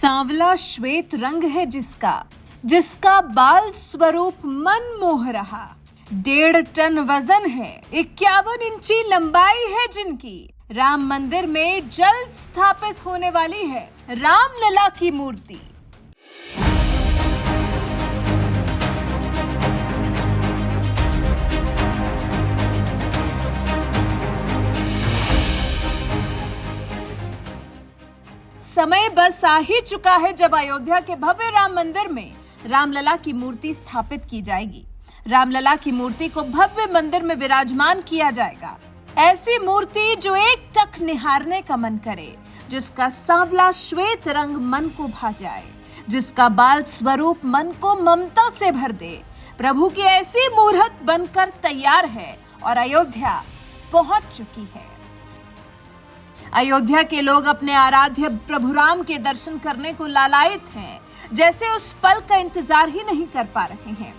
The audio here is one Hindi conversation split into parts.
सांवला श्वेत रंग है जिसका बाल स्वरूप मन मोह रहा। 1.5 टन वजन है, 51 इंची लंबाई है जिनकी। राम मंदिर में जल्द स्थापित होने वाली है रामलला की मूर्ति। समय बस आ ही चुका है जब अयोध्या के भव्य राम मंदिर में रामलला की मूर्ति स्थापित की जाएगी। रामलला की मूर्ति को भव्य मंदिर में विराजमान किया जाएगा। ऐसी मूर्ति जो एक टक निहारने का मन करे, जिसका सांवला श्वेत रंग मन को भा जाए, जिसका बाल स्वरूप मन को ममता से भर दे। प्रभु की ऐसी मूर्त बनकर तैयार है और अयोध्या पहुंच चुकी है। अयोध्या के लोग अपने आराध्य प्रभु राम के दर्शन करने को लालायित हैं, जैसे उस पल का इंतजार ही नहीं कर पा रहे हैं।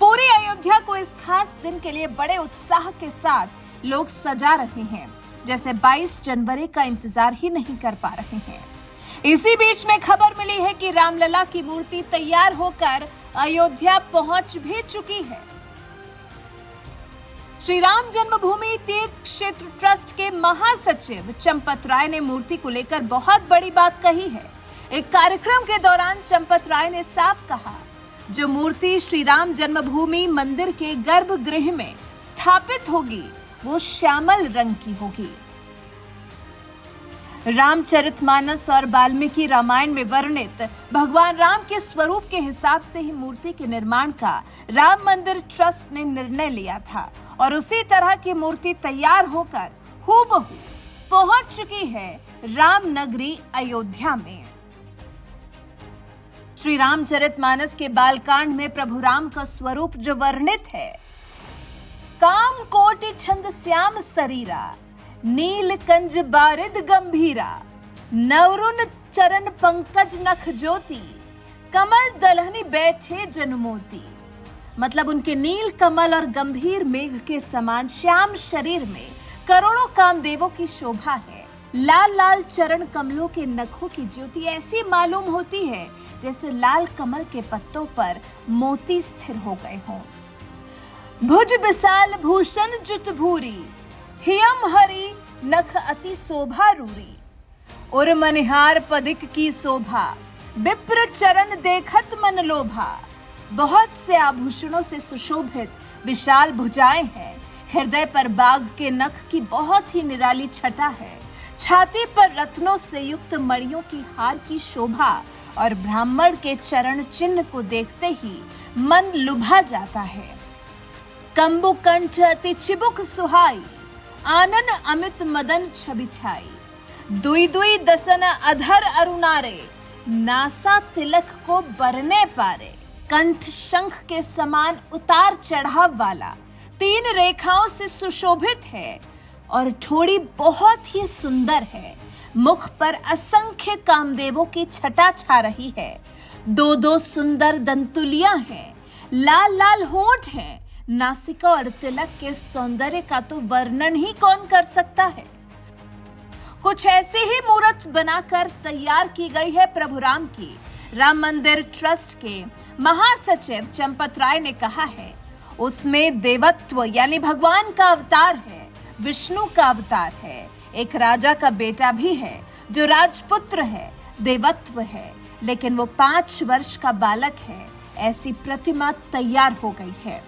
पूरी अयोध्या को इस खास दिन के लिए बड़े उत्साह के साथ लोग सजा रहे हैं, जैसे 22 जनवरी का इंतजार ही नहीं कर पा रहे हैं। इसी बीच में खबर मिली है कि रामलला की मूर्ति तैयार होकर अयोध्या पहुंच भी चुकी है। श्री राम जन्मभूमि तीर्थ क्षेत्र ट्रस्ट के महासचिव चंपत राय ने मूर्ति को लेकर बहुत बड़ी बात कही है। एक कार्यक्रम के दौरान चंपत राय ने साफ कहा, जो मूर्ति श्री राम जन्मभूमि मंदिर के गर्भगृह में स्थापित होगी वो श्यामल रंग की होगी। रामचरितमानस और वाल्मीकि रामायण में वर्णित भगवान राम के स्वरूप के हिसाब से ही मूर्ति के निर्माण का राम मंदिर ट्रस्ट ने निर्णय लिया था और उसी तरह की मूर्ति तैयार होकर हूबहू पहुंच चुकी है राम नगरी अयोध्या में। श्री रामचरितमानस के बालकांड में प्रभु राम का स्वरूप जो वर्णित है, काम कोटि छंद श्याम शरीरा, नील कंज बारिद गंभीरा, नवरुन चरण पंकज नख ज्योति, कमल दलहनी बैठे जनमोती। मतलब उनके नील कमल और गंभीर मेघ के समान श्याम शरीर में करोड़ों कामदेवों की शोभा है। लाल लाल चरण कमलों के नखों की ज्योति ऐसी मालूम होती है जैसे लाल कमल के पत्तों पर मोती स्थिर हो गए हों। भुज विशाल भूषण जुत भूरी, हियम हरि नख अति शोभा रूरी, उर मनिहार पदिक की शोभा, विप्र चरण देखत मन लोभा। बहुत से आभूषणों से सुशोभित विशाल भुजाएं हैं। हृदय पर बाघ के नख की बहुत ही निराली छटा है। छाती पर रत्नों से युक्त मणियों की हार की शोभा और ब्राह्मण के चरण चिन्ह को देखते ही मन लुभा जाता है। कंबु कंठ अति चिबुक सुहाई, आनन अमित मदन छवि छाई, दुई दुई दसन अधर अरुणारे, नासा तिलक को बरने पारे। कंठ शंख के समान उतार चढ़ाव वाला, 3 रेखाओं से सुशोभित है और ठोड़ी बहुत ही सुंदर है। मुख पर असंख्य कामदेवों की छटा छा रही है। 2-2 सुंदर दंतुलियां हैं। लाल लाल होंठ हैं। नासिका और तिलक के सौंदर्य का तो वर्णन ही कौन कर सकता है। कुछ ऐसी ही मूर्त बनाकर तैयार की गई है प्रभु राम की। राम मंदिर ट्रस्ट के महासचिव चंपत राय ने कहा है, उसमें देवत्व यानी भगवान का अवतार है, विष्णु का अवतार है, एक राजा का बेटा भी है जो राजपुत्र है, देवत्व है, लेकिन वो 5 वर्ष का बालक है। ऐसी प्रतिमा तैयार हो गई है।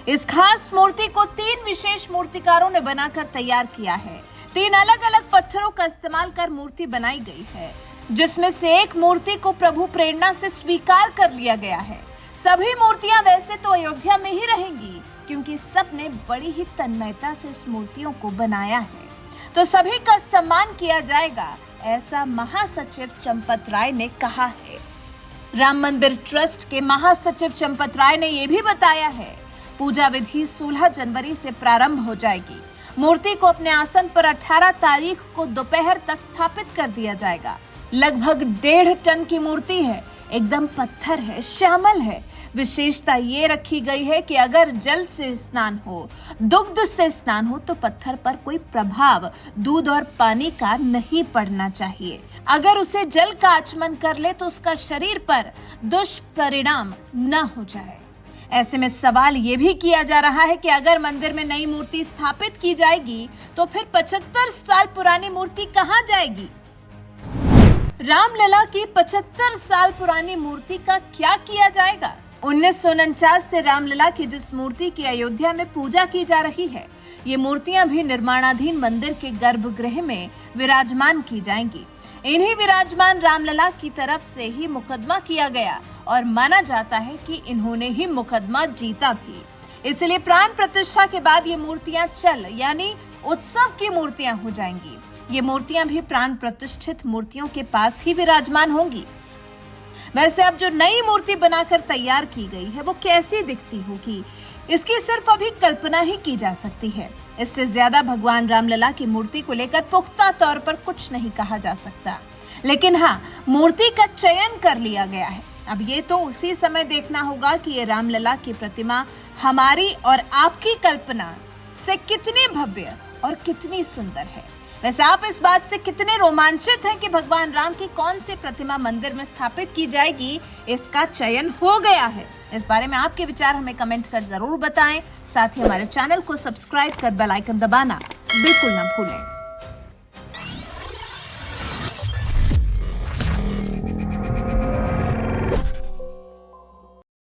इस खास मूर्ति को 3 विशेष मूर्तिकारों ने बनाकर तैयार किया है। 3 अलग अलग पत्थरों का इस्तेमाल कर मूर्ति बनाई गई है, जिसमें से एक मूर्ति को प्रभु प्रेरणा से स्वीकार कर लिया गया है। सभी मूर्तियां वैसे तो अयोध्या में ही रहेंगी, क्योंकि सबने बड़ी ही तन्मयता से इस मूर्तियों को बनाया है, तो सभी का सम्मान किया जाएगा, ऐसा महासचिव चंपत राय ने कहा है। राम मंदिर ट्रस्ट के महासचिव चंपत राय ने यह भी बताया है, पूजा विधि 16 जनवरी से प्रारंभ हो जाएगी। मूर्ति को अपने आसन पर 18 तारीख को दोपहर तक स्थापित कर दिया जाएगा। लगभग 1.5 टन की मूर्ति है, एकदम पत्थर है, श्यामल है, विशेषता ये रखी गई है कि अगर जल से स्नान हो, दुग्ध से स्नान हो, तो पत्थर पर कोई प्रभाव दूध और पानी का नहीं पड़ना चाहिए। अगर उसे जल का आचमन कर ले तो उसका शरीर पर दुष्परिणाम न हो जाए। ऐसे में सवाल ये भी किया जा रहा है कि अगर मंदिर में नई मूर्ति स्थापित की जाएगी तो फिर 75 साल पुरानी मूर्ति कहां जाएगी? रामलला की 75 साल पुरानी मूर्ति का क्या किया जाएगा? 1949 से रामलला की जिस मूर्ति की अयोध्या में पूजा की जा रही है, ये मूर्तियां भी निर्माणाधीन मंदिर के गर्भगृह में विराजमान की जाएंगी। इन्हीं विराजमान रामलला की तरफ से ही मुकदमा किया गया और माना जाता है कि इन्होंने ही मुकदमा जीता भी। इसलिए प्राण प्रतिष्ठा के बाद ये मूर्तियां चल यानी उत्सव की मूर्तियां हो जाएंगी। ये मूर्तियां भी प्राण प्रतिष्ठित मूर्तियों के पास ही विराजमान होंगी। वैसे अब जो नई मूर्ति बनाकर तैयार की गई है वो कैसी दिखती होगी, इसकी सिर्फ अभी कल्पना ही की जा सकती है। इससे ज्यादा भगवान रामलला की मूर्ति को लेकर पुख्ता तौर पर कुछ नहीं कहा जा सकता। लेकिन हाँ, मूर्ति का चयन कर लिया गया है। अब ये तो उसी समय देखना होगा कि ये रामलला की प्रतिमा हमारी और आपकी कल्पना से कितनी भव्य और कितनी सुंदर है। वैसे आप इस बात से कितने रोमांचित हैं कि भगवान राम की कौन सी प्रतिमा मंदिर में स्थापित की जाएगी, इसका चयन हो गया है? इस बारे में आपके विचार हमें कमेंट कर जरूर बताएं। साथ ही हमारे चैनल को सब्सक्राइब कर बेल आइकन दबाना बिल्कुल ना भूलें।